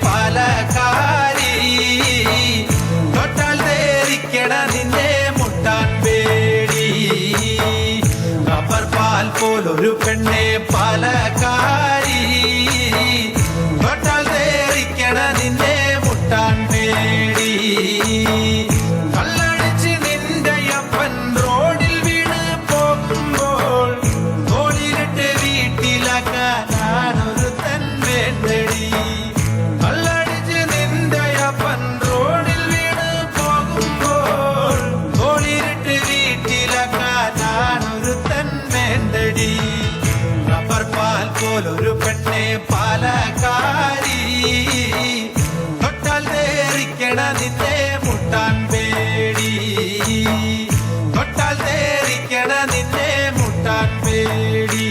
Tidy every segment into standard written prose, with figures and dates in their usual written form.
പാലക്കാരി തൊട്ടാൽ തേരിക്കണ നിന്നെ മുട്ടാൻ പേടി റബ്ബർ പാൽ പോലൊരു പെണ്ണെ പാലക്കാരി തൊട്ടാൽ തേരിക്കണ നിന്നെ മുട്ടാൻ പേടി കള്ളടിച്ച് നിന്റെ അപ്പൻ റോഡിൽ വീണ് പോകുമ്പോൾ തോളിലിട്ട് വീട്ടിലാക്കാനൊരു തൻ വേണ്ടടി കള്ളടിച്ച് നിന്റെ അപ്പൻ റോഡിൽ വീണ് പോകുമ്പോൾ തോളിലിട്ട് വീട്ടിലാക്കാനൊരു തൻ വേണ്ടടി റബ്ബർ പാൽ പോലൊരു പെണ്ണെ പാലക്കാരി തൊട്ടാൽ തേറിക്കണ നിന്നെ മുട്ടാൻ പേടി തൊട്ടാൽ തേറിക്കണ നിന്നെ മുട്ടാൻ പേടി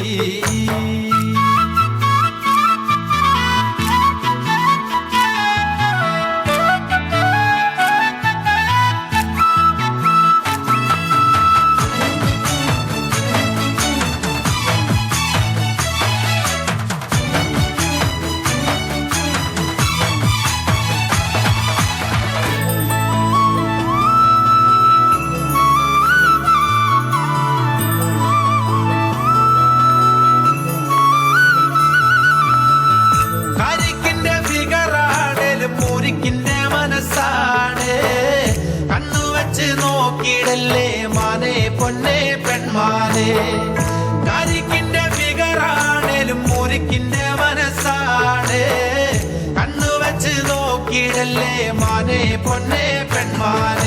മുരിക്കിന്റെ മനസ്സാണ് കണ്ണുവച്ച് നോക്കിയിടല്ലേ മാനേ പൊന്നെ പെൺമാനേ കരിക്കിന്റെ ഫിഗറാണേലും മുരിക്കിന്റെ മനസ്സാണ് കണ്ണുവച്ച് നോക്കിയിടല്ലേ മാനേ പൊന്നെ പെൺമാനേ